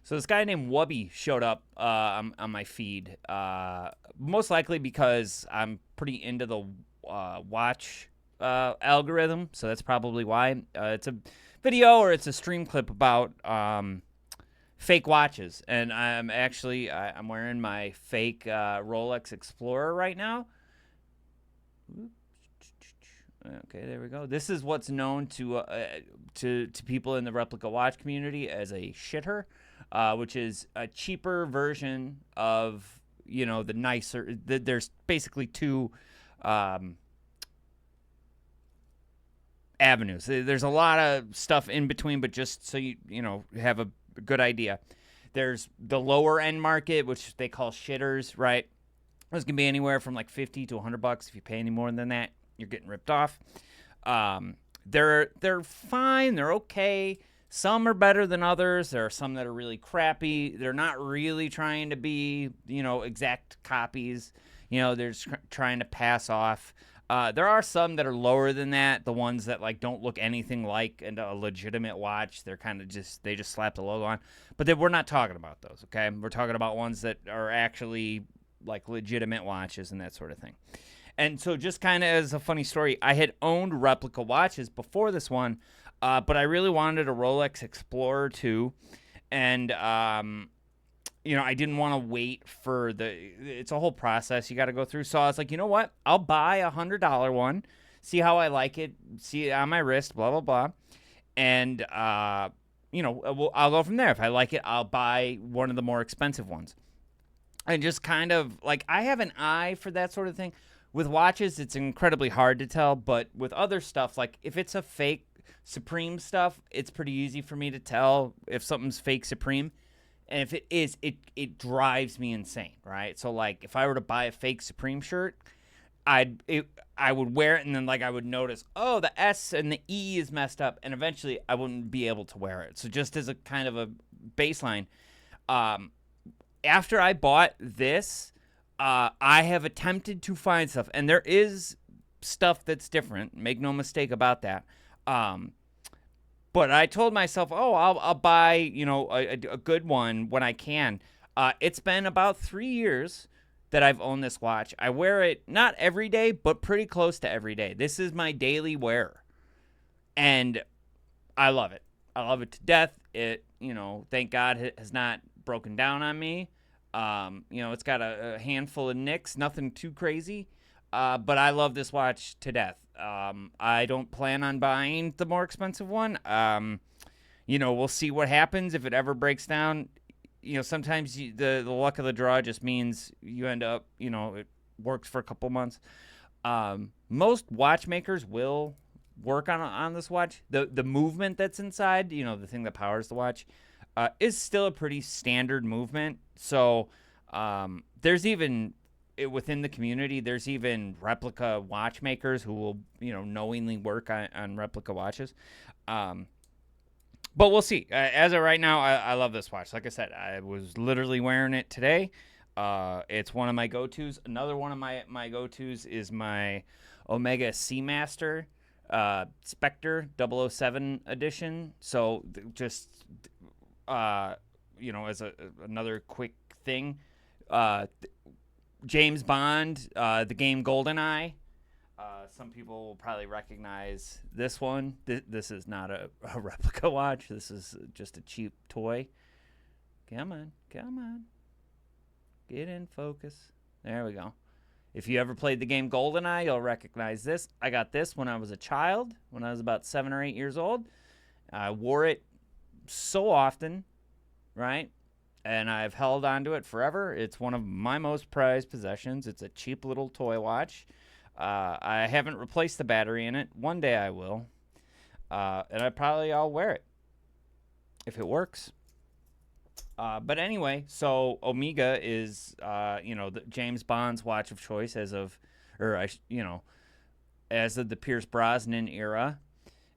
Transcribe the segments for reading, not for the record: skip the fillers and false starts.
So this guy named Wubby showed up on my feed, most likely because I'm pretty into the watch algorithm, so that's probably why. It's a video or it's a stream clip about fake watches, and I'm wearing my fake Rolex Explorer right now. Okay, there we go. This is what's known to people in the replica watch community as a shitter, which is a cheaper version of the nicer. There's basically two avenues. There's a lot of stuff in between, but just so you have a good idea. There's the lower end market, which they call shitters, right? Those can be anywhere from like $50 to $100. If you pay any more than that, you're getting ripped off. They're fine. They're okay. Some are better than others. There are some that are really crappy. They're not really trying to be, exact copies. They're just trying to pass off. There are some that are lower than that. The ones that don't look anything like a legitimate watch. They're kind of they just slapped a logo on. But we're not talking about those, okay? We're talking about ones that are actually legitimate watches and that sort of thing. And so just kind of as a funny story, I had owned replica watches before this one, but I really wanted a Rolex Explorer 2. And, I didn't want to wait for it's a whole process you got to go through. So I was like, you know what? I'll buy $100 one, see how I like it, see it on my wrist, blah, blah, blah. And, I'll go from there. If I like it, I'll buy one of the more expensive ones. And just kind of I have an eye for that sort of thing. With watches, it's incredibly hard to tell, but with other stuff, if it's a fake Supreme stuff, it's pretty easy for me to tell if something's fake Supreme. And if it is, it drives me insane, right? So, if I were to buy a fake Supreme shirt, I would wear it, and then, I would notice, oh, the S and the E is messed up, and eventually I wouldn't be able to wear it. So, just as a kind of a baseline, after I bought this, I have attempted to find stuff, and there is stuff that's different. Make no mistake about that. But I told myself, oh, I'll buy a good one when I can. It's been about 3 years that I've owned this watch. I wear it not every day, but pretty close to every day. This is my daily wear, and I love it. I love it to death. It thank God, has not broken down on me. It's got a handful of nicks, nothing too crazy, but I love this watch to death. I don't plan on buying the more expensive one. We'll see what happens if it ever breaks down. Sometimes the luck of the draw just means you end up, it works for a couple months. Most watchmakers will work on this watch. The movement that's inside, the thing that powers the watch, is still a pretty standard movement. So there's even within the community, there's even replica watchmakers who will knowingly work on replica watches. But we'll see. As of right now, I love this watch. Like I said, I was literally wearing it today. It's one of my go-tos. Another one of my go-tos is my Omega Seamaster Spectre 007 edition. So just as another quick thing, James Bond, the game GoldenEye. Some people will probably recognize this one. This is not a replica watch. This is just a cheap toy. Come on. Get in focus. There we go. If you ever played the game GoldenEye, you'll recognize this. I got this when I was a child, when I was about 7 or 8 years old. I wore it so often, right? And I've held onto it forever. It's one of my most prized possessions. It's a cheap little toy watch. I haven't replaced the battery in it. One day I will. And I'll wear it if it works. But anyway, so Omega is, the James Bond's watch of choice as of the Pierce Brosnan era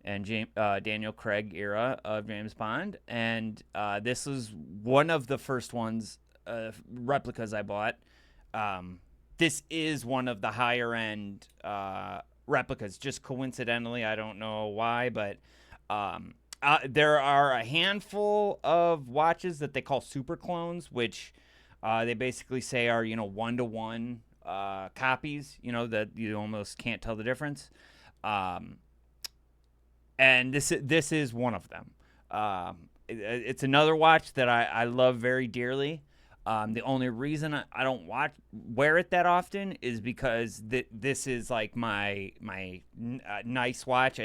and Daniel Craig era of James Bond. And this is one of the first ones, replicas I bought. This is one of the higher end replicas. Just coincidentally, I don't know why, but There are a handful of watches that they call super clones, which they basically say are 1-to-1 copies. That you almost can't tell the difference. And this is one of them. It's another watch that I love very dearly. The only reason I don't wear it that often is because this is like my nice watch.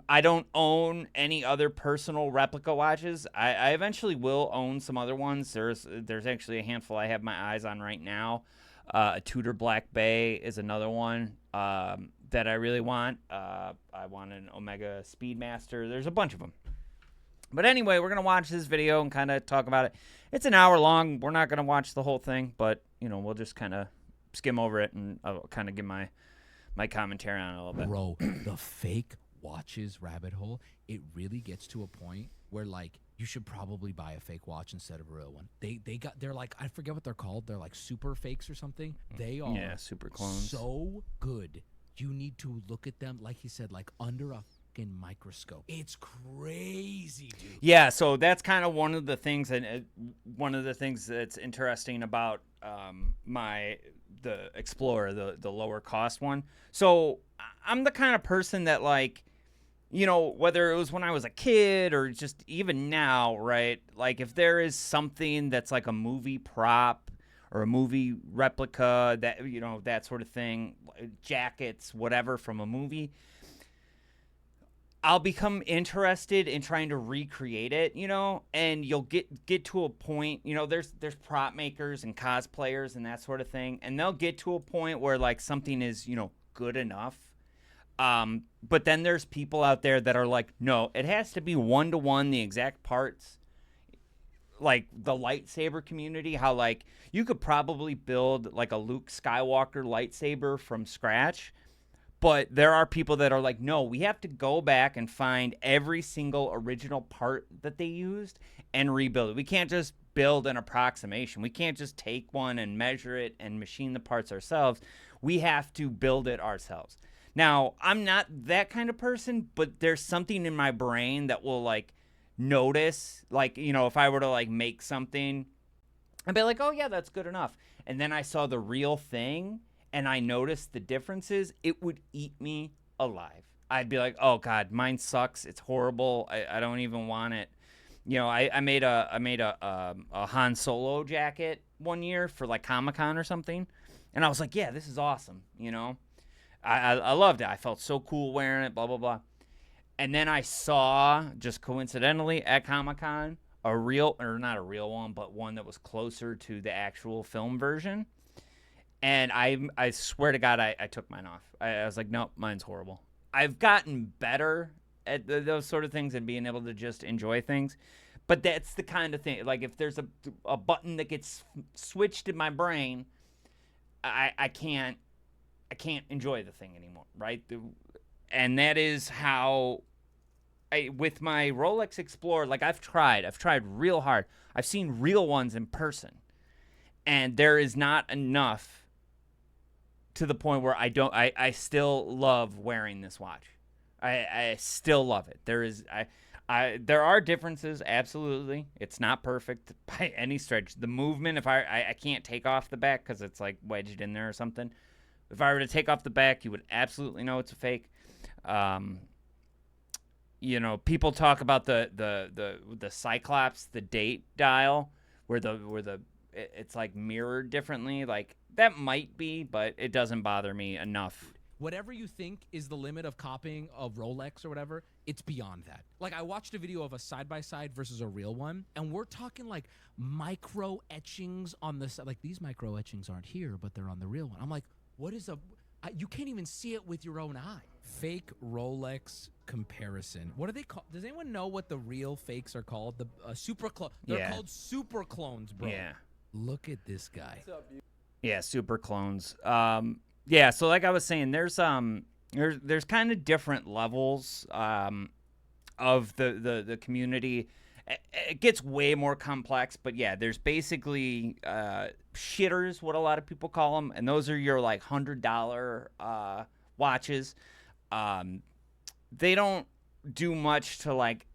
I don't own any other personal replica watches. I eventually will own some other ones. There's actually a handful I have my eyes on right now. A Tudor Black Bay is another one that I really want. I want an Omega Speedmaster. There's a bunch of them. But anyway, we're going to watch this video and kind of talk about it. It's an hour long. We're not going to watch the whole thing, but, we'll just kind of skim over it, and I'll kind of give my commentary on it a little bit. Bro, the fake watches rabbit hole, it really gets to a point where, like, you should probably buy a fake watch instead of a real one. They're like, I forget what they're called. They're like super fakes or something. They are super clones. So good. You need to look at them, like he said, like under a microscope. It's crazy, dude. Yeah, so that's kind of one of the things, and one of the things that's interesting about the Explorer, the lower cost one. So I'm the kind of person that, like, whether it was when I was a kid or just even now, right? Like, if there is something that's like a movie prop or a movie replica, that that sort of thing, jackets, whatever from a movie, I'll become interested in trying to recreate it, and you'll get to a point, there's prop makers and cosplayers and that sort of thing, and they'll get to a point where, like, something is, good enough. But then there's people out there that are like, no, it has to be 1-to-1, the exact parts. Like the lightsaber community, how, like, you could probably build like a Luke Skywalker lightsaber from scratch. But there are people that are like, no, we have to go back and find every single original part that they used and rebuild it. We can't just build an approximation. We can't just take one and measure it and machine the parts ourselves. We have to build it ourselves. Now, I'm not that kind of person, but there's something in my brain that will, like, notice, like, if I were to, like, make something, I'd be like, oh, yeah, that's good enough. And then I saw the real thing, and I noticed the differences, it would eat me alive. I'd be like, oh God, mine sucks. It's horrible. I don't even want it. I made a Han Solo jacket one year for like Comic-Con or something, and I was like, yeah, this is awesome. I loved it. I felt so cool wearing it. Blah blah blah. And then I saw, just coincidentally at Comic-Con, not a real one, but one that was closer to the actual film version. And I swear to God, I took mine off. I was like, nope, mine's horrible. I've gotten better at those sort of things and being able to just enjoy things. But that's the kind of thing, like, if there's a button that gets switched in my brain, I can't enjoy the thing anymore, right? And that is how, with my Rolex Explorer, like, I've tried real hard. I've seen real ones in person. And there is not enough to the point where I still love wearing this watch. I still love it. There are differences, absolutely. It's not perfect by any stretch. The movement, if I can't take off the back because it's like wedged in there or something. If I were to take off the back, you would absolutely know it's a fake. People talk about the Cyclops, the date dial, where it's like mirrored differently. Like, that might be, but it doesn't bother me enough. Whatever you think is the limit of copying of Rolex or whatever, it's beyond that. Like, I watched a video of a side-by-side versus a real one, and we're talking like micro etchings on the side. Like, these micro etchings aren't here, but they're on the real one. I'm like, what is you can't even see it with your own eye. Fake Rolex comparison. What are they called? Does anyone know what the real fakes are called? The super clone. They're called super clones, bro. Yeah. Look at this guy. Yeah, super clones. Yeah, so like I was saying, there's kind of different levels of the community. It gets way more complex, but yeah, there's basically shitters, what a lot of people call them, and those are your like $100 watches. They don't do much to like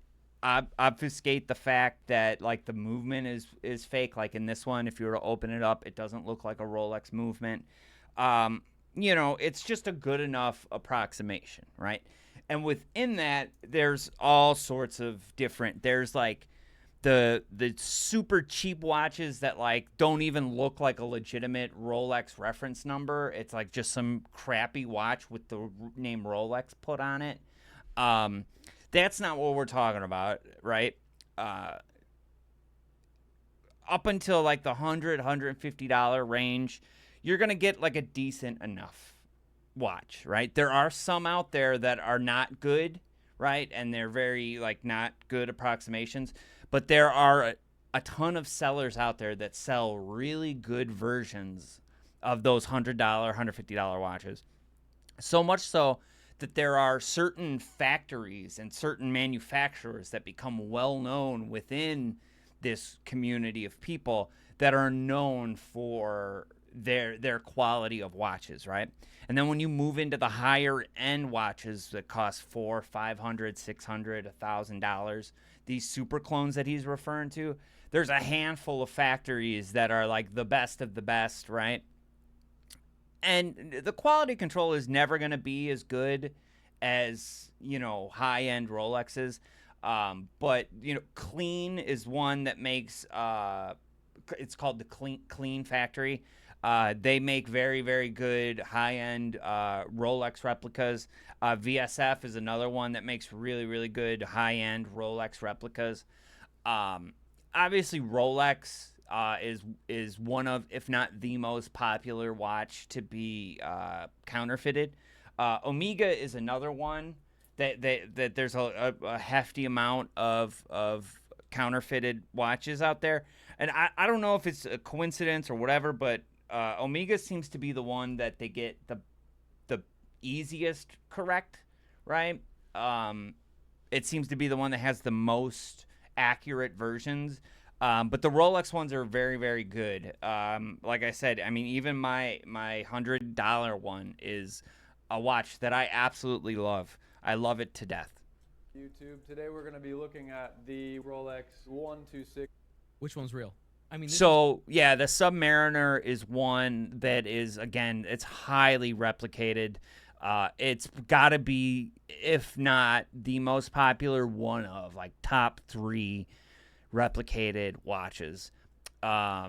obfuscate the fact that like the movement is fake. Like in this one, if you were to open it up, it doesn't look like a Rolex movement. It's just a good enough approximation, right? And within that, there's all sorts of different. There's like the super cheap watches that like don't even look like a legitimate Rolex reference number. It's like just some crappy watch with the name Rolex put on it. That's not what we're talking about, right? Up until like the $150 range, you're gonna get like a decent enough watch, right? There are some out there that are not good, right? And they're very like not good approximations, but there are a ton of sellers out there that sell really good versions of those $100, $150 watches. So much so that there are certain factories and certain manufacturers that become well known within this community of people that are known for their quality of watches, right? And then when you move into the higher end watches that cost $400, $500, $600, $1,000, these super clones that he's referring to, there's a handful of factories that are like the best of the best, right? And the quality control is never going to be as good as, high end Rolexes. But Clean is one that makes, it's called the Clean Factory. They make very, very good high-end Rolex replicas. VSF is another one that makes really, really good high-end Rolex replicas. Obviously, Rolex is one of, if not the most popular watch to be counterfeited. Omega is another one that there's a hefty amount of counterfeited watches out there. And I don't know if it's a coincidence or whatever, but Omega seems to be the one that they get the easiest correct, right? It seems to be the one that has the most accurate versions. But the Rolex ones are very, very good. Like I said, I mean, even my $100 one is a watch that I absolutely love. I love it to death. YouTube. Today we're going to be looking at the Rolex 126. Which one's real? I mean, the Submariner is one that is, again, it's highly replicated. It's got to be, if not the most popular, one of like top 3 replicated watches. For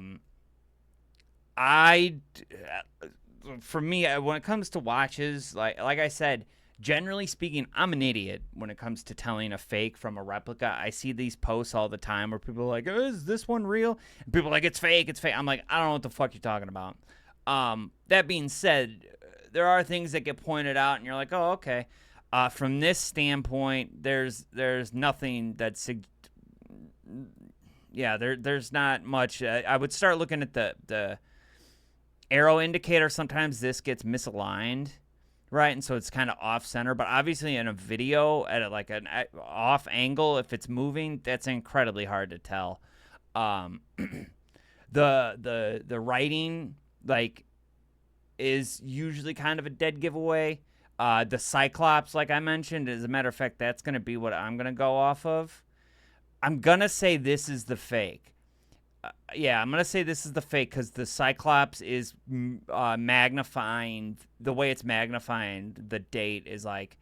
me, when it comes to watches, like I said, generally speaking, I'm an idiot when it comes to telling a fake from a replica. I see these posts all the time where people are like, oh, is this one real? And people are like, it's fake, it's fake. I'm like, I don't know what the fuck you're talking about. That being said, there are things that get pointed out and you're like, oh, okay. From this standpoint, there's nothing that's... there's not much. I would start looking at the arrow indicator. Sometimes this gets misaligned, right? And so it's kind of off center. But obviously in a video at like an off angle, if it's moving, that's incredibly hard to tell. The writing like is usually kind of a dead giveaway. The Cyclops, like I mentioned, as a matter of fact, that's going to be what I'm going to go off of. I'm going to say this is the fake. I'm going to say this is the fake because the Cyclops is magnifying. The way it's magnifying the date is like,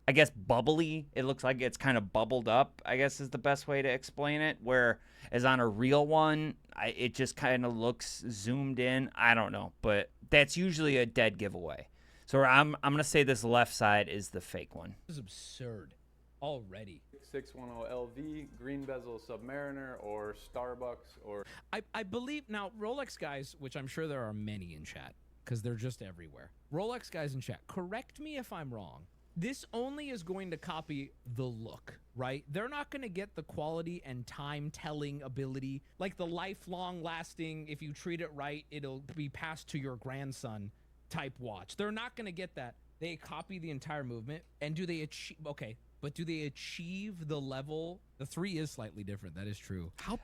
I guess, bubbly. It looks like it's kind of bubbled up, I guess is the best way to explain it. Whereas on a real one, it just kind of looks zoomed in. I don't know. But that's usually a dead giveaway. So I'm going to say this left side is the fake one. This is absurd already. 610 LV, green bezel Submariner, or Starbucks, or... I believe, now, Rolex guys, which I'm sure there are many in chat, because they're just everywhere. Rolex guys in chat, correct me if I'm wrong. This only is going to copy the look, right? They're not going to get the quality and time-telling ability, like the lifelong lasting, if you treat it right, it'll be passed to your grandson type watch. They're not going to get that. They copy the entire movement, and do they achieve... Okay. But do they achieve the level? The 3 is slightly different. That is true. How?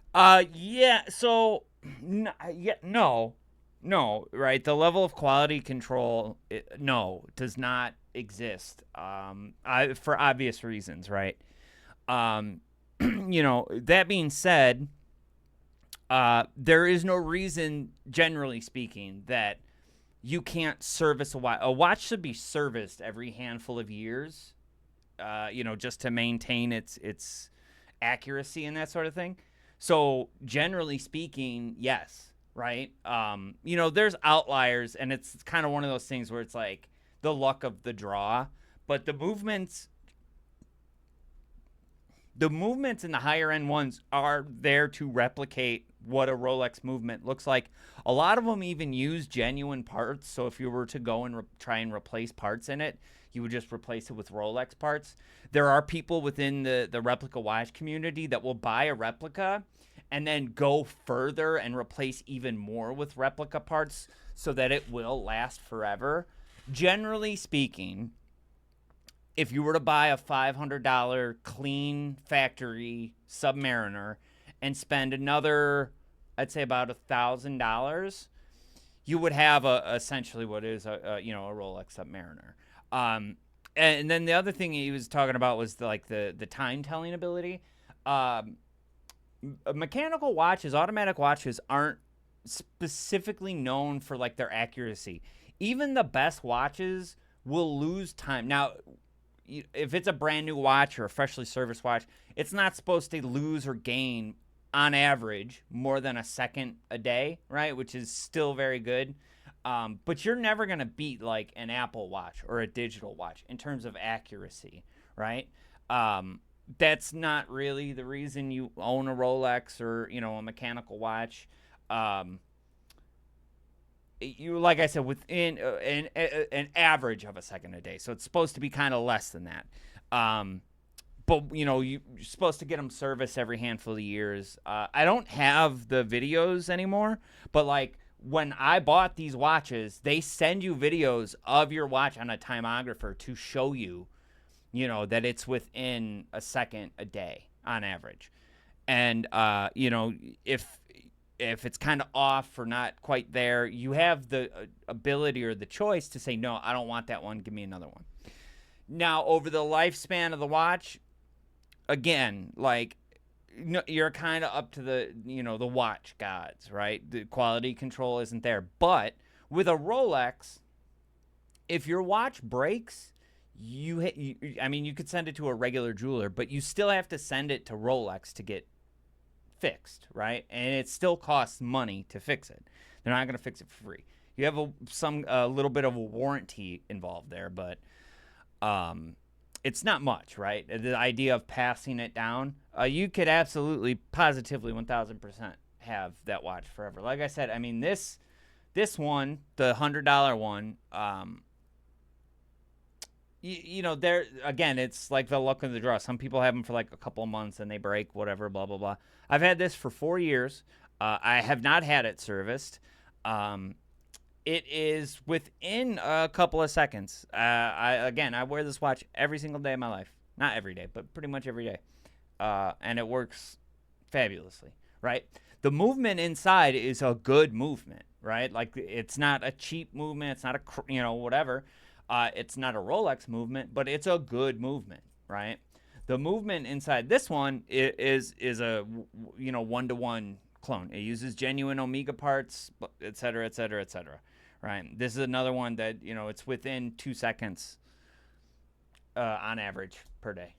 So, no, right? The level of quality control, does not exist. For obvious reasons, right? that being said, there is no reason, generally speaking, that you can't service a watch. A watch should be serviced every handful of years, just to maintain its accuracy and that sort of thing. So generally speaking, yes, right? There's outliers, and it's kind of one of those things where it's like the luck of the draw. But the movements in the higher end ones are there to replicate what a Rolex movement looks like. A lot of them even use genuine parts. So if you were to go and try and replace parts in it, you would just replace it with Rolex parts. There are people within the replica watch community that will buy a replica and then go further and replace even more with replica parts so that it will last forever. Generally speaking, if you were to buy a $500 clean factory Submariner and spend another, I'd say about $1,000, you would have essentially what is a Rolex Submariner. And then the other thing he was talking about was the time telling ability. Mechanical watches, automatic watches aren't specifically known for like their accuracy. Even the best watches will lose time. Now, if it's a brand new watch or a freshly serviced watch, it's not supposed to lose or gain on average more than a second a day, right? Which is still very good. But you're never going to beat like an Apple Watch or a digital watch in terms of accuracy, right? That's not really the reason you own a Rolex or, a mechanical watch. Like I said, within an average of a second a day. So it's supposed to be kind of less than that. But, you're supposed to get them serviced every handful of years. I don't have the videos anymore, but like when I bought these watches, they send you videos of your watch on a timographer to show you, that it's within a second a day on average. And, if it's kind of off or not quite there, you have the ability or the choice to say, no, I don't want that one. Give me another one. Now, over the lifespan of the watch, again, like, you're kind of up to the watch gods, right? The quality control isn't there. But with a Rolex, if your watch breaks, you could send it to a regular jeweler, but you still have to send it to Rolex to get fixed, right? And it still costs money to fix it. They're not going to fix it for free. You have a little bit of a warranty involved there, but it's not much, right? The idea of passing it down, you could absolutely, positively, 1,000% have that watch forever. Like I said, this one, the $100 one, there again, it's like the luck of the draw. Some people have them for like a couple of months and they break, whatever, blah blah blah. I've had this for 4 years. I have not had it serviced. It is within a couple of seconds. I wear this watch every single day of my life. Not every day, but pretty much every day, and it works fabulously. Right, the movement inside is a good movement. Right, like it's not a cheap movement. It's not a whatever. It's not a Rolex movement, but it's a good movement, right? The movement inside this one is a 1-to-1 clone. It uses genuine Omega parts, et cetera, et cetera, et cetera, right? This is another one that it's within 2 seconds on average per day.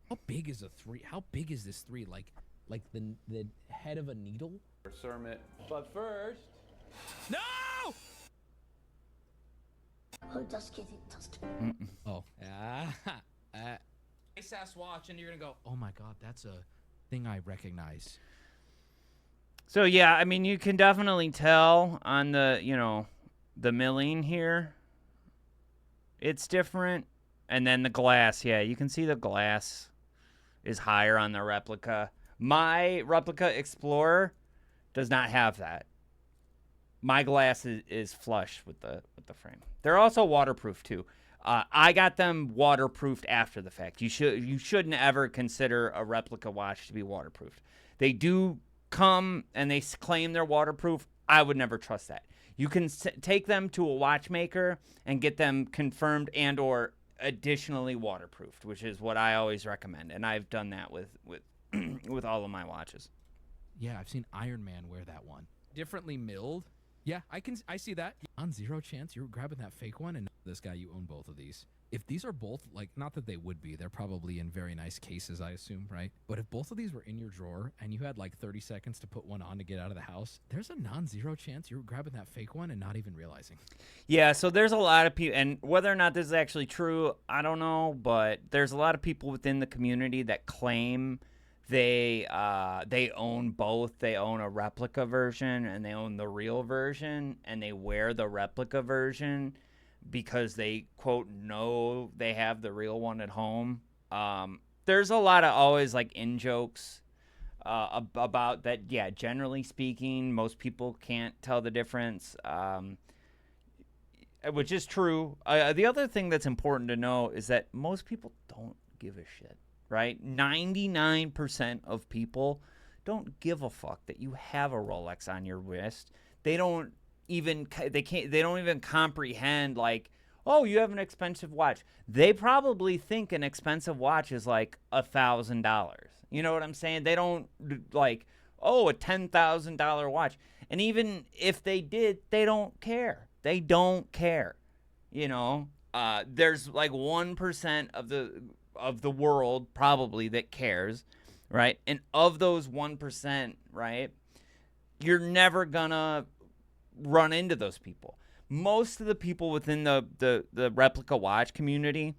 How big is a 3? How big is this 3? Like the head of a needle? Cermet. But first, No! Oh, das geht in das. Oh, nice ass watch, and you're gonna go, oh my god, that's a thing I recognize. So yeah, you can definitely tell on the the milling here. It's different, and then the glass. Yeah, you can see the glass is higher on the replica. My replica Explorer does not have that. My glass is flush with the frame. They're also waterproof too. I got them waterproofed after the fact. You shouldn't ever consider a replica watch to be waterproofed. They do come and they claim they're waterproof. I would never trust that. You can take them to a watchmaker and get them confirmed and or additionally waterproofed, which is what I always recommend, and I've done that with with all of my watches. Yeah, I've seen Iron Man wear that one. Differently milled. Yeah, I see that. On zero chance you're grabbing that fake one, and this guy, you own both of these. If these are both, like, not that they would be, they're probably in very nice cases, I assume, right? But if both of these were in your drawer and you had like 30 seconds to put one on to get out of the house, there's a non-zero chance you're grabbing that fake one and not even realizing. Yeah, so there's a lot of people, and whether or not this is actually true, I don't know, but there's a lot of people within the community that claim they own both. They own a replica version and they own the real version, and they wear the replica version because they, quote, know they have the real one at home. There's a lot of always like in jokes about that. Yeah, generally speaking, most people can't tell the difference, which is true. The other thing that's important to know is that most people don't give a shit, right? 99% of people don't give a fuck that you have a Rolex on your wrist. They don't even comprehend, like, oh, you have an expensive watch. They probably think an expensive watch is like $1,000. You know what I'm saying? They don't like, oh, a $10,000 watch. And even if they did, they don't care. They don't care. You know, there's like 1% of the world probably that cares, right? And of those 1%, right, you're never gonna run into those people. Most of the people within the replica watch community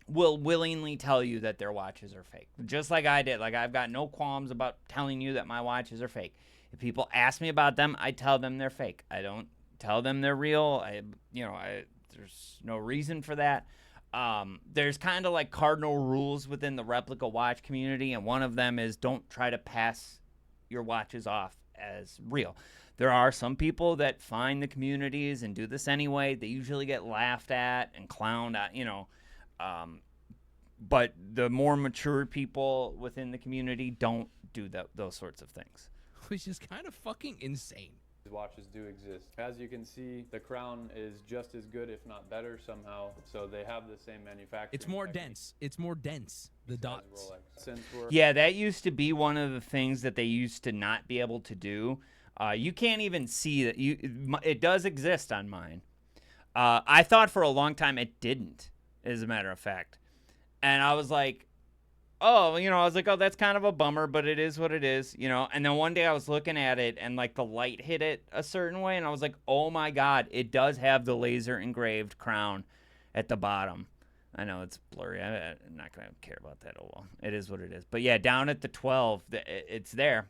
will willingly tell you that their watches are fake, just like I did. Like, I've got no qualms about telling you that my watches are fake. If people ask me about them, I tell them they're fake. I don't tell them they're real. There's no reason for that. There's kind of like cardinal rules within the replica watch community, and one of them is don't try to pass your watches off as real. There are some people that find the communities and do this anyway. They usually get laughed at and clowned at, but the more mature people within the community don't do those sorts of things. Which is kind of fucking insane. These watches do exist. As you can see, the crown is just as good, if not better somehow. So they have the same manufacturing. It's more technique dense. It's more dense. The as dots. Rolex. Since we're Yeah, that used to be one of the things that they used to not be able to do. You can't even see that. It does exist on mine. I thought for a long time it didn't, as a matter of fact. And I was like, oh, that's kind of a bummer, but it is what it is, And then one day I was looking at it and like the light hit it a certain way, and I was like, oh my God, it does have the laser engraved crown at the bottom. I know it's blurry. I'm not going to care about that. Oh, well, it is what it is. But yeah, down at the 12, it's there.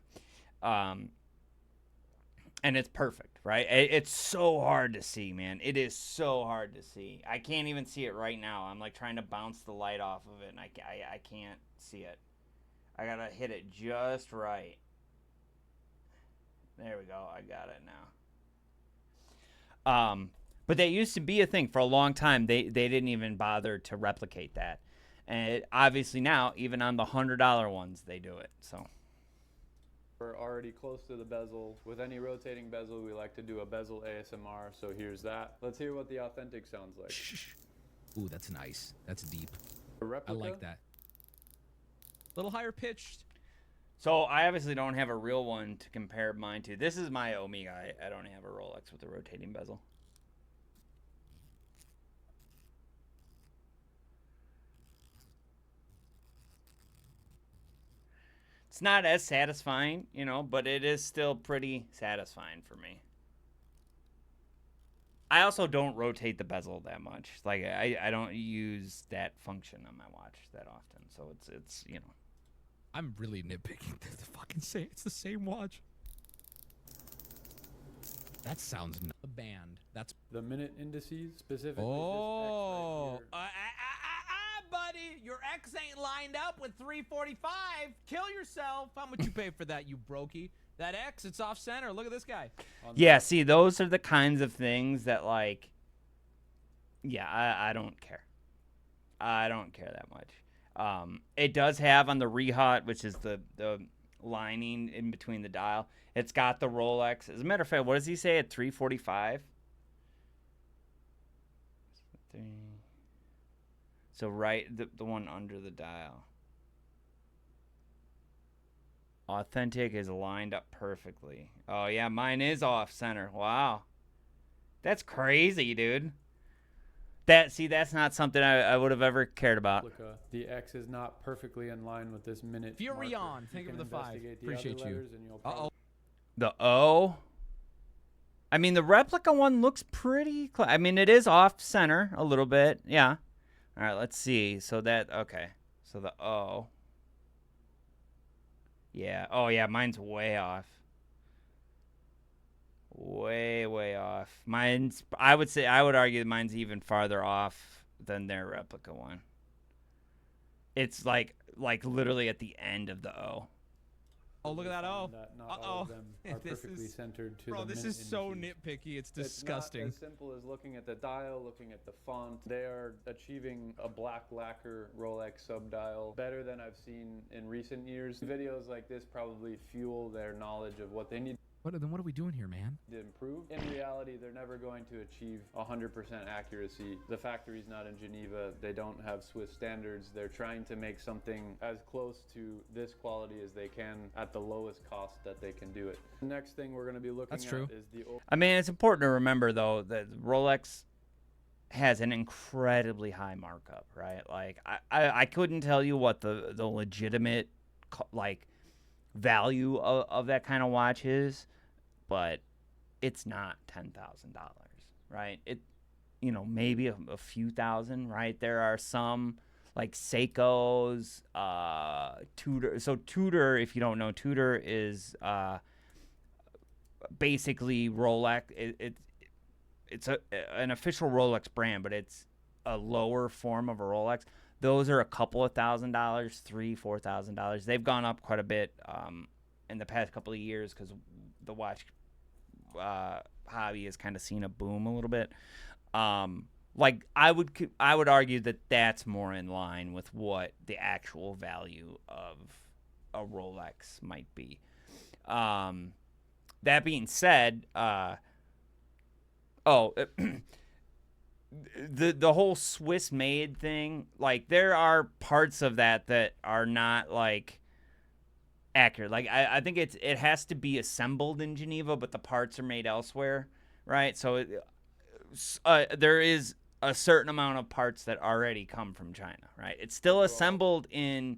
And it's perfect, right? It's so hard to see, man. It is so hard to see. I can't even see it right now. I'm like trying to bounce the light off of it, and I can't see it. I gotta hit it just right. There we go. I got it now. But that used to be a thing for a long time. They didn't even bother to replicate that, and obviously now, even on the $100 ones, they do it. So. We're already close to the bezel. With any rotating bezel, we like to do a bezel ASMR, so here's that. Let's hear what the authentic sounds like. Ooh, that's nice. That's deep. A I replica? like that. A little higher pitched. So I obviously don't have a real one to compare mine to. This is my Omega. I don't have a Rolex with a rotating bezel. It's not as satisfying, but it is still pretty satisfying for me. I also don't rotate the bezel that much. Like, I don't use that function on my watch that often. So it's I'm really nitpicking to fucking say it's the same watch. That sounds a band. That's The minute indices, specifically oh, this X right here. Buddy, your X ain't lined up with 345. Kill yourself. How much you pay for that, you brokey? That X, it's off center. Look at this guy. Yeah, see, those are the kinds of things that, like, yeah, I don't care. I don't care that much. It does have on the Rehot, which is the lining in between the dial, it's got the Rolex. As a matter of fact, what does he say at 345? So right, the one under the dial. Authentic is lined up perfectly. Oh yeah, mine is off center. Wow. That's crazy, dude. That's not something I would have ever cared about. Replica. The X is not perfectly in line with this minute Furion, marker. thank you for can the 5. investigate the Appreciate other you. letters and you'll Uh-oh. The O. I mean, the replica one looks pretty I mean, it is off center a little bit. Yeah. All right, let's see. So that, okay. So the O. Yeah. Oh, yeah, mine's way off. Way off. Mine's, I would argue that mine's even farther off than their replica one. It's like literally at the end of the O. Oh, look at that O. Not all of them are This perfectly is- centered to Bro, the this minute is so indices. nitpicky. It's It's disgusting. not as simple as looking at the dial, looking at the font. They are achieving a black lacquer Rolex subdial better than I've seen in recent years. Videos like this probably fuel their knowledge of what they need Then what are we doing here, man? to improve. In reality, they're never going to achieve 100% accuracy. The factory's not in Geneva. They don't have Swiss standards. They're trying to make something as close to this quality as they can at the lowest cost that they can do it. The next thing we're going to be looking That's at true. is the I mean, it's important to remember, though, that Rolex has an incredibly high markup, right? Like, I couldn't tell you what the legitimate, like, value of that kind of watch is, but it's not $10,000, right? It, maybe a few thousand, right? There are some like Seiko's, Tudor. So Tudor, if you don't know, Tudor is basically Rolex. It's an official Rolex brand, but it's a lower form of a Rolex. Those are a couple of $1,000, $3,000-$4,000. They've gone up quite a bit in the past couple of years because the watch hobby has kind of seen a boom a little bit. Like I would argue that that's more in line with what the actual value of a Rolex might be. That being said, the whole Swiss made thing, like there are parts of that are not like accurate. Like I think it has to be assembled in Geneva, but the parts are made elsewhere, right? So there is a certain amount of parts that already come from China, right? It's still assembled in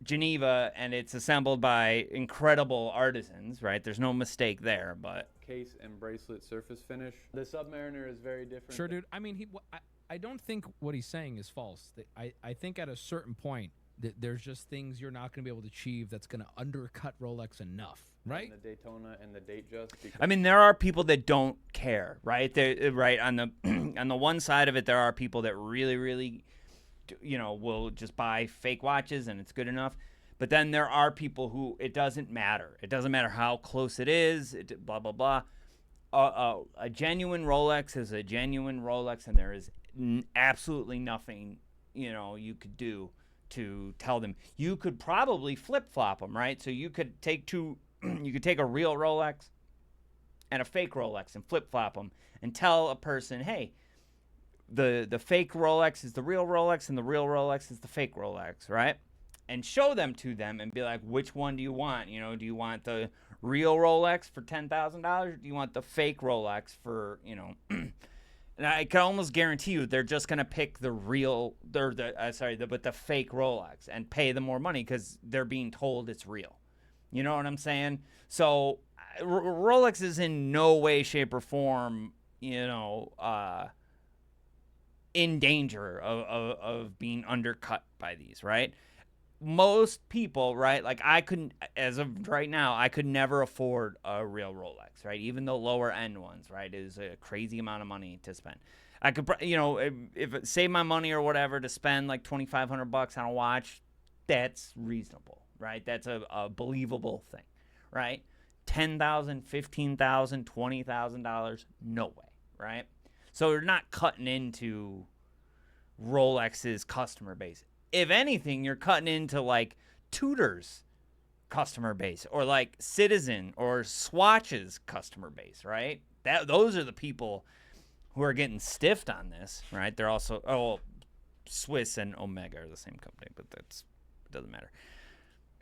Geneva, and it's assembled by incredible artisans, right? There's no mistake there, but case and bracelet surface finish. The Submariner is very different. Sure, dude. I mean, I don't think what he's saying is false. I think at a certain point that there's just things you're not going to be able to achieve that's going to undercut Rolex enough, right? The Daytona and the Datejust. I mean, there are people that don't care, right? Right on the on the one side of it, there are people that really, will just buy fake watches and it's good enough. But then there are people who it doesn't matter. It doesn't matter how close it is. Blah blah blah. A genuine Rolex is a genuine Rolex, and there is absolutely nothing you could do to tell them. You could probably flip flop them, right? So you could take you could take a real Rolex and a fake Rolex and flip flop them and tell a person, hey, the fake Rolex is the real Rolex and the real Rolex is the fake Rolex, right? And show them to them and be like, which one do you want? Do you want the real Rolex for $10,000 or do you want the fake Rolex for, and I can almost guarantee you they're just going to pick the real, but the fake Rolex and pay them more money because they're being told it's real. You know what I'm saying? So Rolex is in no way, shape, or form, in danger of being undercut by these, right? Most people, right? Like as of right now, I could never afford a real Rolex, right? Even the lower end ones, right? Is a crazy amount of money to spend. I could, if it save my money or whatever to spend like $2,500 on a watch, that's reasonable, right? That's a believable thing, right? $10,000, $15,000, $20,000, no way, right? So you're not cutting into Rolex's customer base. If anything, you're cutting into like Tudor's customer base or like Citizen or Swatch's customer base, right? Those are the people who are getting stiffed on this, right? They're also Swiss and Omega are the same company, but doesn't matter.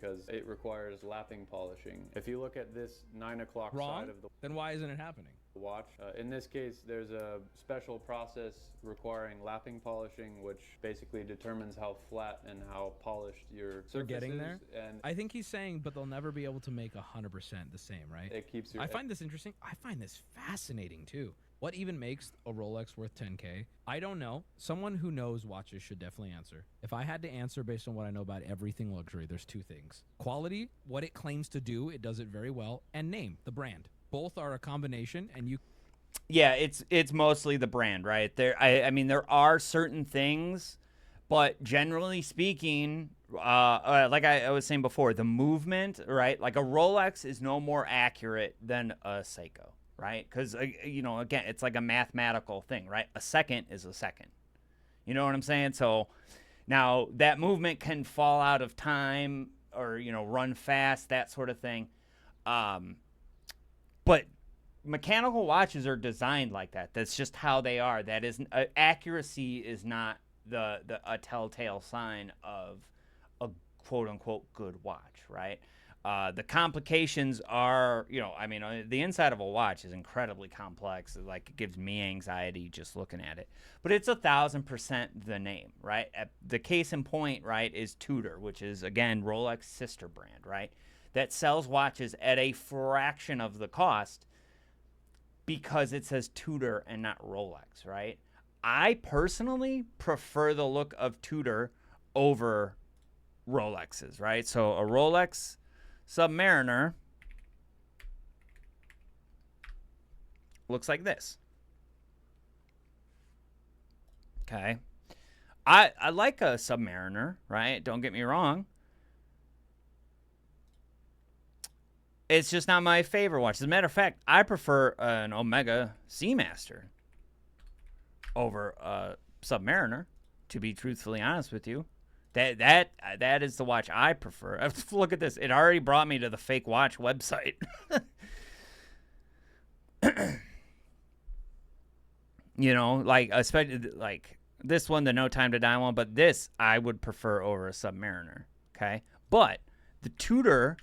because it requires lapping polishing. If you look at this 9 o'clock Wrong? side of the Then why isn't it happening? watch, in this case, there's a special process requiring lapping polishing, which basically determines how flat and how polished your surface They're getting is, there? and I think he's saying, but they'll never be able to make 100% the same, right? it keeps your. I find this interesting. I find this fascinating too. What even makes a Rolex worth 10K? I don't know. Someone who knows watches should definitely answer. If I had to answer based on what I know about everything luxury, there's two things. Quality, what it claims to do, it does it very well, and name, the brand. Both are a combination, and you Yeah, it's mostly the brand, right? I mean, there are certain things, but generally speaking, like I was saying before, the movement, right? Like a Rolex is no more accurate than a Seiko, right? Because again, it's like a mathematical thing, right? A second is a second. You know what I'm saying? So now that movement can fall out of time or run fast, that sort of thing. But mechanical watches are designed like that. That's just how they are. That is accuracy is not a telltale sign of a quote unquote good watch, right? The complications are, I mean, the inside of a watch is incredibly complex. Like, it gives me anxiety just looking at it. But it's 1,000% the name, right? The case in point, right, is Tudor, which is, again, Rolex sister brand, right? That sells watches at a fraction of the cost because it says Tudor and not Rolex, right? I personally prefer the look of Tudor over Rolexes, right? So a Rolex Submariner looks like this. Okay. I like a Submariner, right? Don't get me wrong. It's just not my favorite watch. As a matter of fact, I prefer an Omega Seamaster over a Submariner, to be truthfully honest with you. That is the watch I prefer. Look at this. It already brought me to the fake watch website. Like, especially like this one, the No Time to Die one, but this I would prefer over a Submariner, okay? But the Tudor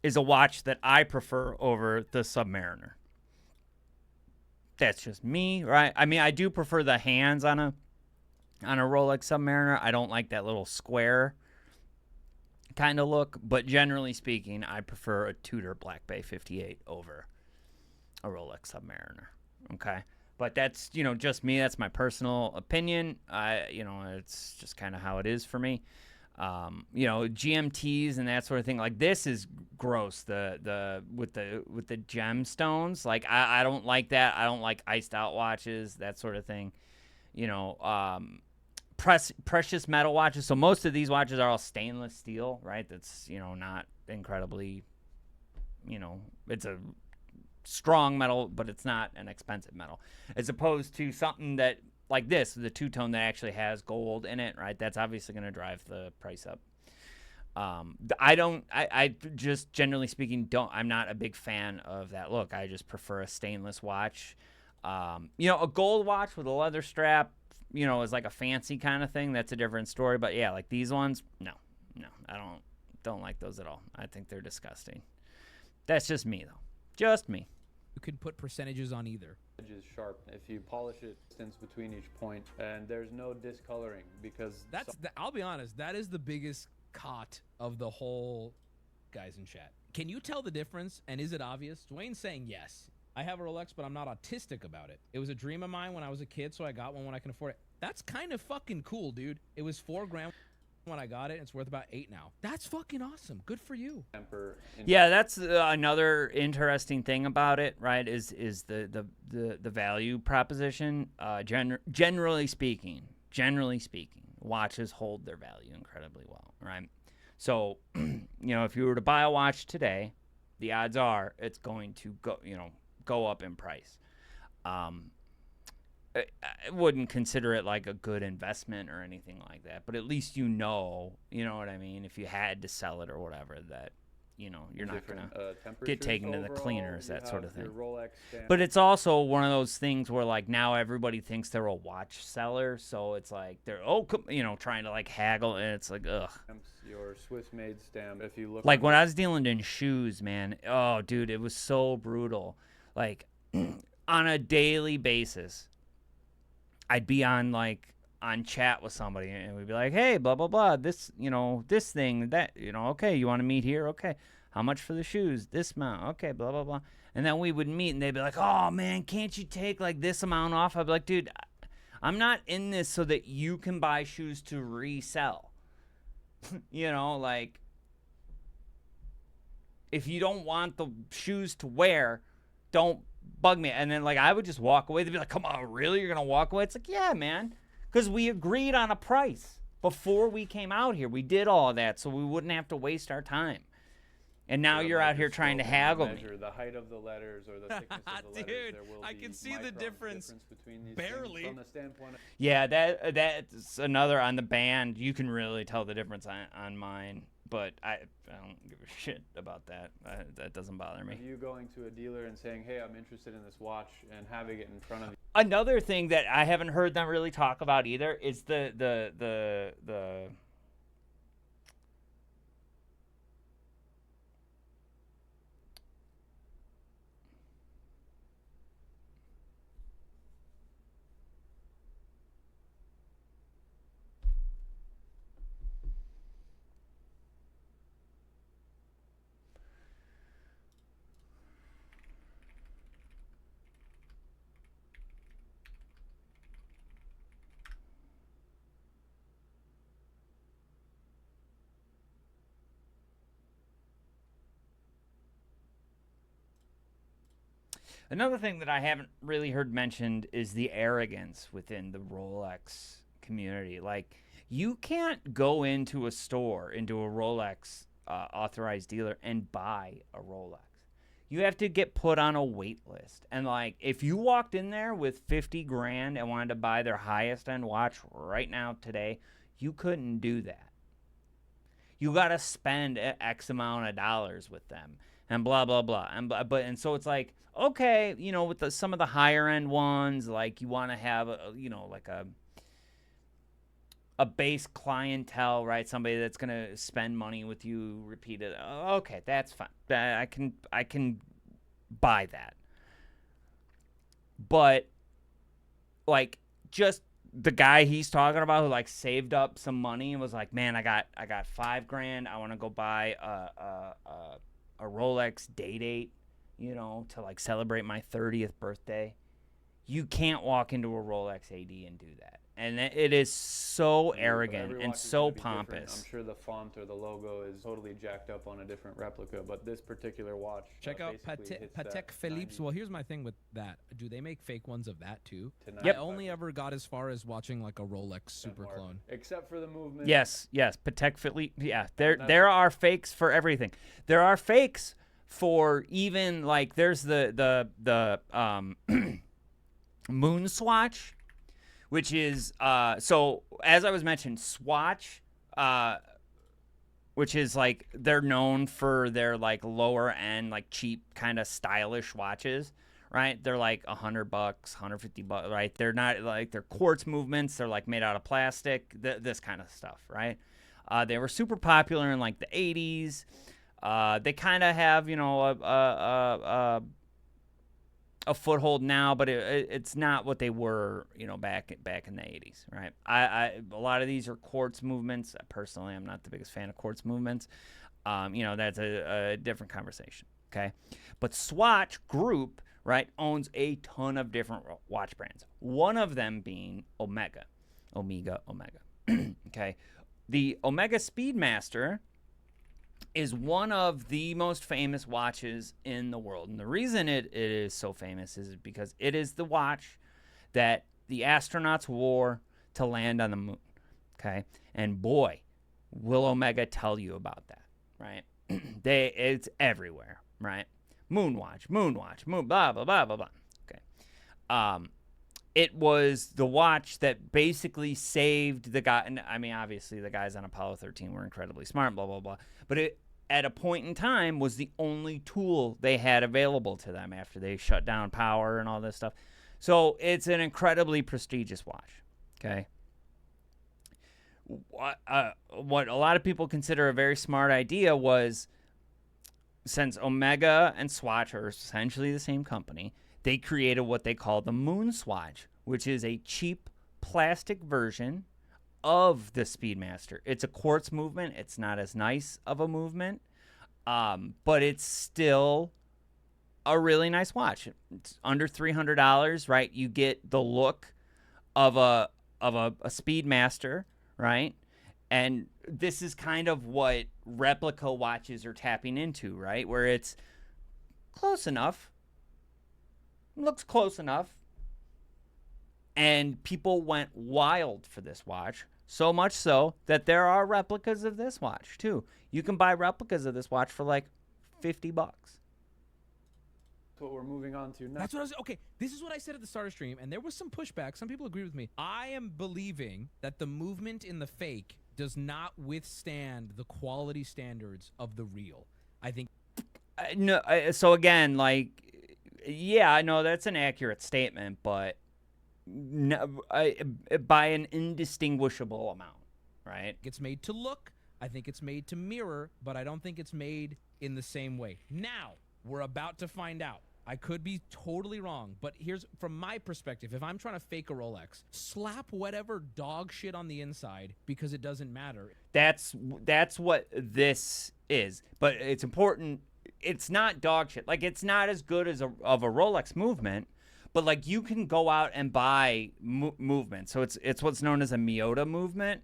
is a watch that I prefer over the Submariner. That's just me, right? I mean, I do prefer the hands on a Rolex Submariner. I don't like that little square kind of look, but generally speaking, I prefer a Tudor Black Bay 58 over a Rolex Submariner. Okay? But that's, just me. That's my personal opinion. It's just kind of how it is for me. GMTs and that sort of thing. Like, this is gross. The with the gemstones. Like, I don't like that. I don't like iced out watches, that sort of thing. Precious metal watches. So most of these watches are all stainless steel, right? That's not incredibly, it's a strong metal, but it's not an expensive metal, as opposed to something that like this, the two-tone that actually has gold in it, right? That's obviously going to drive the price up. I just, generally speaking, I'm not a big fan of that look. I just prefer a stainless watch. A gold watch with a leather strap, is like a fancy kind of thing. That's a different story. But yeah, like these ones, no, I don't like those at all. I think they're disgusting. That's just me, though. Just me. You could put percentages on either. edge is sharp. If you polish it, distance between each point, and there's no discoloring because I'll be honest, that is the biggest cot of the whole guys in chat. Can you tell the difference? And is it obvious? Dwayne's saying yes. I have a Rolex, but I'm not autistic about it. It was a dream of mine when I was a kid, so I got one when I can afford it. That's kind of fucking cool, dude. It was $4,000 when I got it. And it's worth about $8,000 now. That's fucking awesome. Good for you. Yeah, that's another interesting thing about it, right? Is the value proposition. Generally speaking, watches hold their value incredibly well, right? So, if you were to buy a watch today, the odds are it's going to go up in price. I wouldn't consider it like a good investment or anything like that, but at least you know what I mean, if you had to sell it or whatever, that you're not going to get taken to the cleaners, that sort of thing. But it's also one of those things where like now everybody thinks they're a watch seller, so it's like they're trying to like haggle, and it's like ugh. Your Swiss made stamp, if you look like when I was dealing in shoes, man, oh dude, it was so brutal. Like on a daily basis, I'd be on chat with somebody, and we'd be like, hey, blah blah blah, this this thing, that, okay, you want to meet here, okay, how much for the shoes, this amount, okay, blah blah blah. And then we would meet, and they'd be like, oh man, can't you take like this amount off? I'd be like, dude, I'm not in this so that you can buy shoes to resell. Like, if you don't want the shoes to wear, don't bug me. And then like I would just walk away. They'd be like, come on, really, you're gonna walk away? It's like, yeah, man, because we agreed on a price before we came out here. We did all of that so we wouldn't have to waste our time. And now you're out here trying to haggle me. The height of the letters or the thickness of the letters. Dude, there will I be can see the difference between these barely. From the standpoint of Yeah, that's another on the band. You can really tell the difference on mine, but I don't give a shit about that. That doesn't bother me. you going to a dealer and saying, hey, I'm interested in this watch, and having it in front of you. Another thing that I haven't heard them really talk about either is the Another thing that I haven't really heard mentioned is the arrogance within the Rolex community. Like, you can't go into a store, into a Rolex authorized dealer, and buy a Rolex. You have to get put on a wait list. And like, if you walked in there with 50 grand and wanted to buy their highest end watch right now today, you couldn't do that. You got to spend X amount of dollars with them. And blah blah blah, and so it's like, okay, with some of the higher end ones, like you want to have like a base clientele, right? Somebody that's gonna spend money with you repeated. Okay, that's fine. I can buy that. But like, just the guy he's talking about who like saved up some money and was like, man, I got $5,000. I want to go buy a Rolex Day-Date, to like celebrate my 30th birthday. You can't walk into a Rolex AD and do that. And it is so arrogant and so pompous. I'm sure the font or the logo is totally jacked up on a different replica, but this particular watch. Check out Patek Philippe's. Well, here's my thing with that. Do they make fake ones of that too? Yep. I only ever got as far as watching like a Rolex super clone. Except for the movement. Yes. Patek Philippe. Yeah, there are fakes for everything. There are fakes for even like there's the moon swatch, which is so as I was mentioning, Swatch, which is like they're known for their like lower end, like cheap kind of stylish watches, right? They're like $100, $150, right? They're not like they're quartz movements. They're like made out of plastic, this kind of stuff, right? They were super popular in like the 80s. They kind of have, a foothold now, but it's not what they were, back in the 80s, right? A lot of these are quartz movements. Personally, I'm not the biggest fan of quartz movements. That's a different conversation, okay? But Swatch Group, right, owns a ton of different watch brands. One of them being Omega. Okay? The Omega Speedmaster is one of the most famous watches in the world. And the reason it is so famous is because it is the watch that the astronauts wore to land on the moon. Okay? And boy, will Omega tell you about that, right? It's everywhere, right? Moon watch, moon, blah, blah, blah, blah, blah. Okay. it was the watch that basically saved the guy. And I mean, obviously, the guys on Apollo 13 were incredibly smart, blah, blah, blah. But it, at a point in time, was the only tool they had available to them after they shut down power and all this stuff. So it's an incredibly prestigious watch, okay? What a lot of people consider a very smart idea was, since Omega and Swatch are essentially the same company, they created what they call the Moon Swatch, which is a cheap plastic version of the Speedmaster. It's a quartz movement. It's not as nice of a movement, but it's still a really nice watch. It's under $300, right? You get the look of a Speedmaster, right? And this is kind of what replica watches are tapping into, right? Where it's close enough, looks close enough, and people went wild for this watch, so much so that there are replicas of this watch too. You can buy replicas of this watch for like $50. What we're moving on to next. That's what I was. Okay, this is what I said at the start of stream, and there was some pushback. Some people agree with me. I am believing that the movement in the fake does not withstand the quality standards of the real. I think. No, so again, like, yeah, I know that's an accurate statement, but no, by an indistinguishable amount, right? It's made to look. I think it's made to mirror, but I don't think it's made in the same way. Now, we're about to find out. I could be totally wrong, but here's from my perspective. If I'm trying to fake a Rolex, slap whatever dog shit on the inside because it doesn't matter. That's what this is. But it's important. It's not dog shit. Like, it's not as good as of a Rolex movement, but like you can go out and buy movement. So it's what's known as a Miyota movement,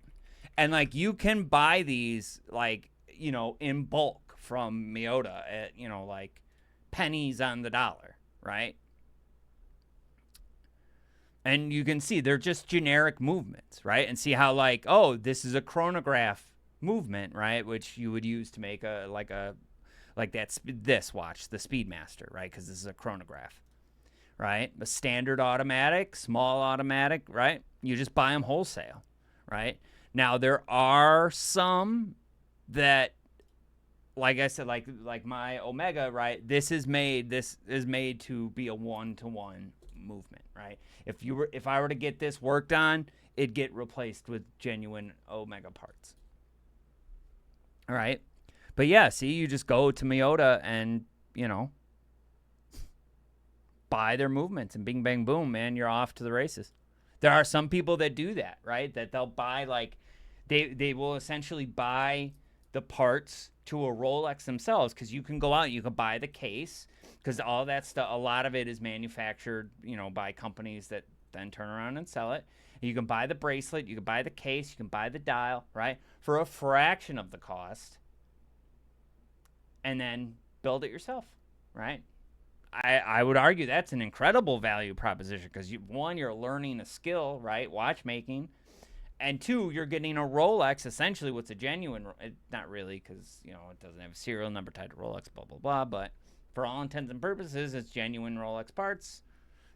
and like you can buy these like, you know, in bulk from Miyota at, you know, like pennies on the dollar, right? And you can see they're just generic movements, right? And see how like, oh, this is a chronograph movement, right? Which you would use to make this watch, the Speedmaster, right? Because this is a chronograph, right? A standard automatic, small automatic, right? You just buy them wholesale, right? Now there are some that, like I said, like my Omega, right? This is made to be a one-to-one movement, right? If I were to get this worked on, it'd get replaced with genuine Omega parts. All right? But yeah, see, you just go to Miyota and, you know, buy their movements, and bing, bang, boom, man, you're off to the races. There are some people that do that, right? That they'll buy, like, they will essentially buy the parts to a Rolex themselves, because you can go out, you can buy the case, because all that stuff, a lot of it is manufactured, you know, by companies that then turn around and sell it. You can buy the bracelet, you can buy the case, you can buy the dial, right, for a fraction of the cost, and then build it yourself, right? I would argue that's an incredible value proposition, because one, you're learning a skill, right, watchmaking, and two, you're getting a Rolex, essentially what's a genuine, not really, because, you know, it doesn't have a serial number tied to Rolex, blah, blah, blah, but for all intents and purposes, it's genuine Rolex parts,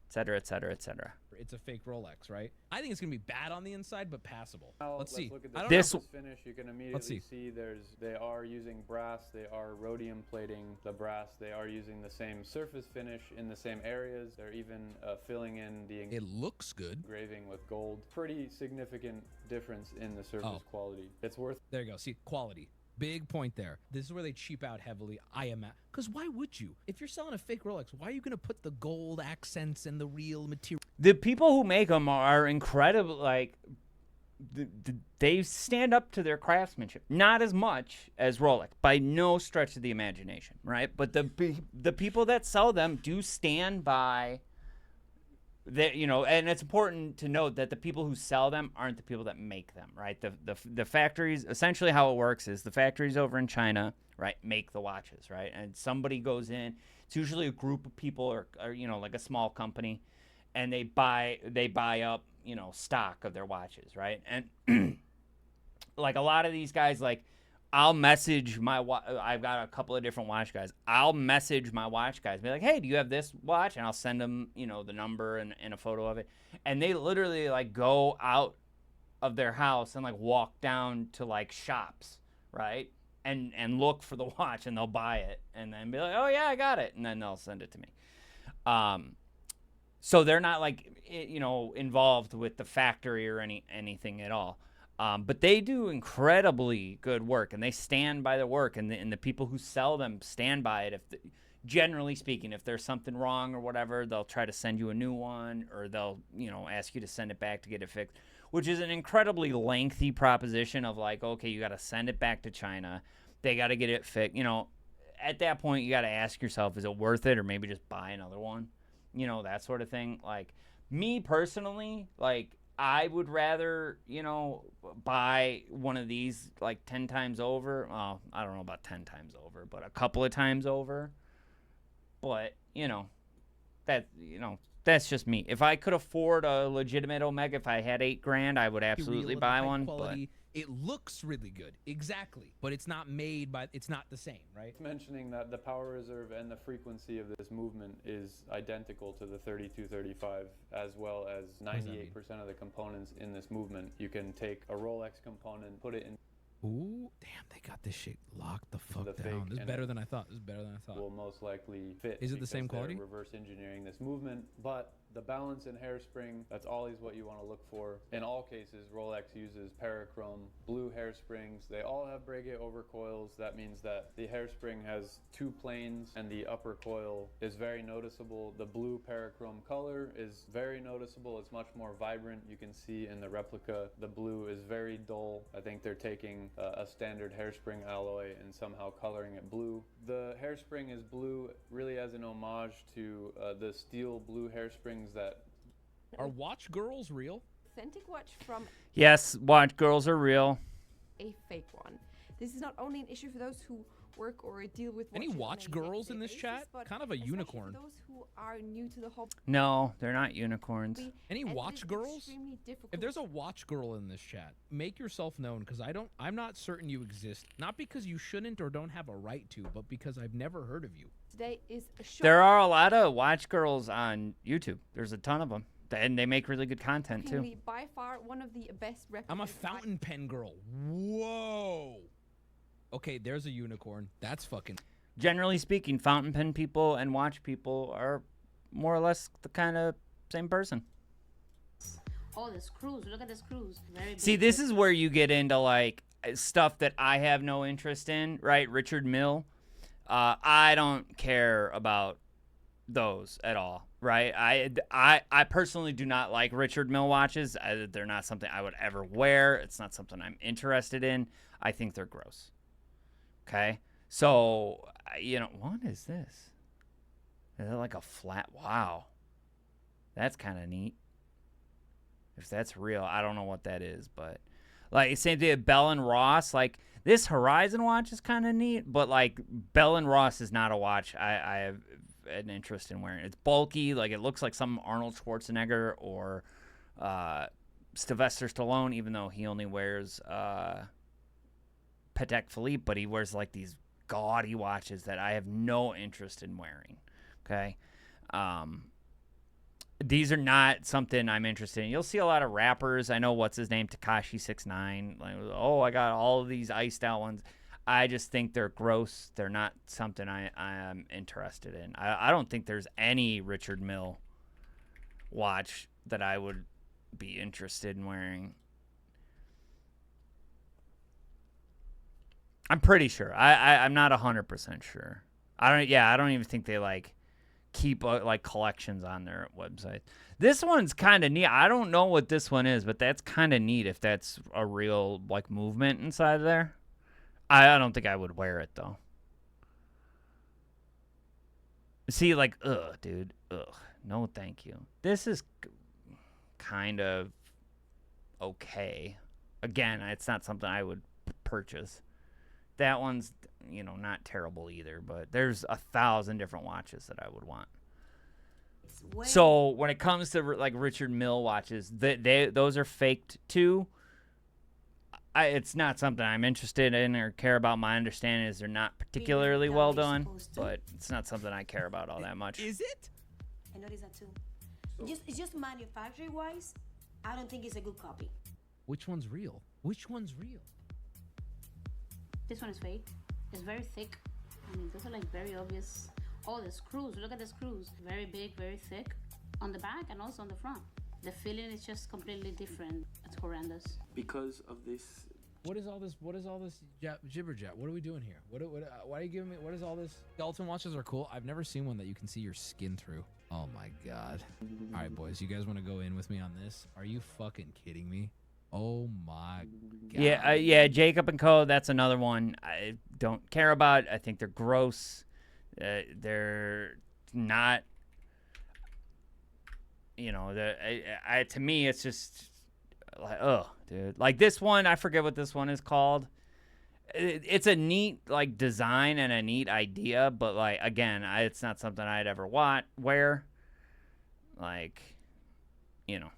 et cetera, et cetera, et cetera. It's a fake Rolex, right? I think it's gonna be bad on the inside, but passable. Now, Let's see. Look at I don't this know. finish. You can immediately see they are using brass. They are rhodium plating the brass. They are using the same surface finish in the same areas. They're even filling in the It looks good. engraving with gold. Pretty significant difference in the surface quality. It's worth. There you go. See, quality. Big point there. This is where they cheap out heavily, I am at. Because why would you? If you're selling a fake Rolex, why are you going to put the gold accents and the real material? The people who make them are incredible, like, they stand up to their craftsmanship. Not as much as Rolex, by no stretch of the imagination, right? But the people that sell them do stand by that, you know, and it's important to note that the people who sell them aren't the people that make them, right? The factories, essentially how it works is the factories over in China, right, make the watches, right? And somebody goes in, it's usually a group of people or you know, like a small company, and they buy up, you know, stock of their watches, right? And like a lot of these guys, like I'll message I've got a couple of different watch guys. I'll message my watch guys, be like, hey, do you have this watch? And I'll send them, the number and a photo of it. And they literally like go out of their house and like walk down to like shops, right? And look for the watch, and they'll buy it and then be like, oh yeah, I got it. And then they'll send it to me. So they're not like, involved with the factory or anything at all. But they do incredibly good work, and they stand by their work, and the people who sell them stand by it. Generally speaking, if there's something wrong or whatever, they'll try to send you a new one, or they'll, ask you to send it back to get it fixed, which is an incredibly lengthy proposition of like, okay, you got to send it back to China. They got to get it fixed. At that point, you got to ask yourself, is it worth it, or maybe just buy another one? That sort of thing. Like, me personally, like, I would rather, buy one of these like 10 times over. Well, I don't know about 10 times over, but a couple of times over. But, that's just me. If I could afford a legitimate Omega, if I had $8,000, I would absolutely Real, buy high one. quality. It looks really good, exactly, but it's not made by. It's not the same, right? Mentioning that the power reserve and the frequency of this movement is identical to the 3235, as well as 98% of the components in this movement. You can take a Rolex component, put it in. Ooh, damn! They got this shit locked the fuck The down. fake, This is and better it than I thought. will most likely fit. Is it the same because they're quality? reverse engineering this movement, but the balance and hairspring, that's always what you want to look for. In all cases, Rolex uses parachrome, blue hairsprings. They all have Breguet overcoils. That means that the hairspring has two planes and the upper coil is very noticeable. The blue parachrome color is very noticeable. It's much more vibrant. You can see in the replica, the blue is very dull. I think they're taking a standard hairspring alloy and somehow coloring it blue. The hairspring is blue really as an homage to the steel blue hairsprings that Are watch girls real? Authentic watch from Yes, watch girls are real. a fake one. This is not only an issue for those who work or deal with Any watches on watch a girls day-to-day in this basis, chat? but Kind of a especially unicorn. For those who are new to the hobby, No, they're not unicorns. Any and it watch is girls? extremely difficult. If there's a watch girl in this chat, make yourself known, because I'm not certain you exist. Not because you shouldn't or don't have a right to, but because I've never heard of you. Today is a show. There are a lot of watch girls on YouTube. There's a ton of them, and they make really good content too. Shockingly, by far one of the best replicas. I'm a fountain pen girl. Whoa. Okay, there's a unicorn. That's fucking. Generally speaking, fountain pen people and watch people are more or less the kind of same person. Oh, the screws. Look at the screws. Very See, big. this is where you get into like stuff that I have no interest in, right? Richard Mille. I don't care about those at all, right? I personally do not like Richard Mille watches. They're not something I would ever wear. It's not something I'm interested in. I think they're gross. Okay? So, what is this? Is that like a flat? Wow. That's kind of neat. If that's real, I don't know what that is, but like same thing with Bell and Ross. Like this Horizon watch is kind of neat, but like Bell and Ross is not a watch I have an interest in wearing. It's bulky, like it looks like some Arnold Schwarzenegger or Sylvester Stallone, even though he only wears Patek Philippe, but he wears like these gaudy watches that I have no interest in wearing. Okay. These are not something I'm interested in. You'll see a lot of rappers. I know what's his name, Tekashi 69. Like, oh, I got all of these iced out ones. I just think they're gross. They're not something I am interested in. I don't think there's any Richard Mille watch that I would be interested in wearing. I'm pretty sure. I'm not 100% sure. I don't even think they like keep like collections on their website. This one's kind of neat. I don't know what this one is, but that's kind of neat if that's a real like movement inside of there. I don't think I would wear it though. See, like, ugh, dude, ugh, no, thank you. This is kind of okay. Again, it's not something I would purchase. That one's, not terrible either, but there's 1,000 different watches that I would want. So when it comes to like Richard Mille watches, those are faked too. it's not something I'm interested in or care about. My understanding is they're not particularly that well they're done, supposed to. but it's not something I care about all that much. Is it? I noticed that too. It's just manufacturing wise, I don't think it's a good copy. Which one's real? Which one's real? This one is fake. It's very thick. I mean, those are like very obvious. Oh, the screws. Look at the screws. Very big, very thick on the back and also on the front. The feeling is just completely different. It's horrendous. Because of this. What is all this? What is all this jibber jab? What are we doing here? Why are you giving me? What is all this? Skeleton watches are cool. I've never seen one that you can see your skin through. Oh my god! All right, boys, you guys want to go in with me on this? Are you fucking kidding me? Oh my god! Yeah, Jacob and Co. That's another one I don't care about. I think they're gross. They're not. You know, to me, it's just like, oh, dude. Like this one, I forget what this one is called. It's a neat like design and a neat idea, but like again, it's not something I'd ever wear. Like, you know.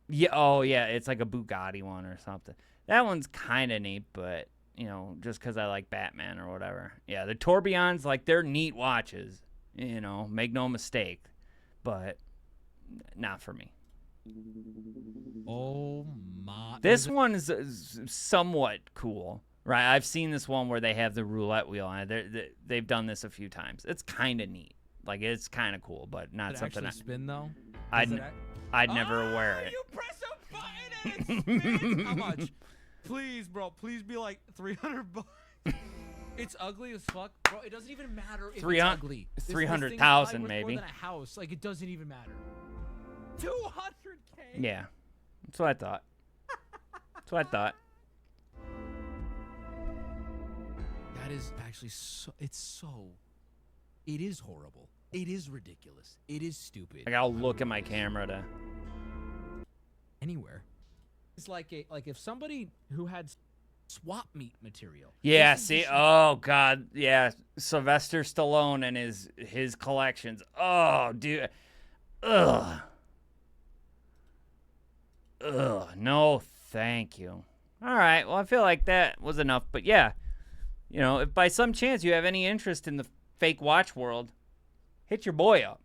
Yeah. Oh, yeah. It's like a Bugatti one or something. That one's kind of neat, but you know, just because I like Batman or whatever. Yeah, the Tourbillons, like they're neat watches. You know, make no mistake, but not for me. Oh my! This one is somewhat cool, right? I've seen this one where they have the roulette wheel on it. They've done this a few times. It's kind of neat. Like it's kind of cool, but not Does it something actually spin though? I'd never wear it. You press a button and it spins. How much? Please, bro. Please be like $300. It's ugly as fuck, bro. It doesn't even matter if it's ugly. 300,000 maybe. More than a house. Like it doesn't even matter. 200K. Yeah, that's what I thought. That's what I thought. That is actually so. It is horrible. It is ridiculous. It is stupid. Like I'll look at my camera to. Anywhere. It's like if somebody who had swap meet material. Yeah. See. Oh God. Yeah. Sylvester Stallone and his collections. Oh, dude. Ugh. Ugh. No, thank you. All right. Well, I feel like that was enough. But yeah, you know, if by some chance you have any interest in the fake watch world, hit your boy up.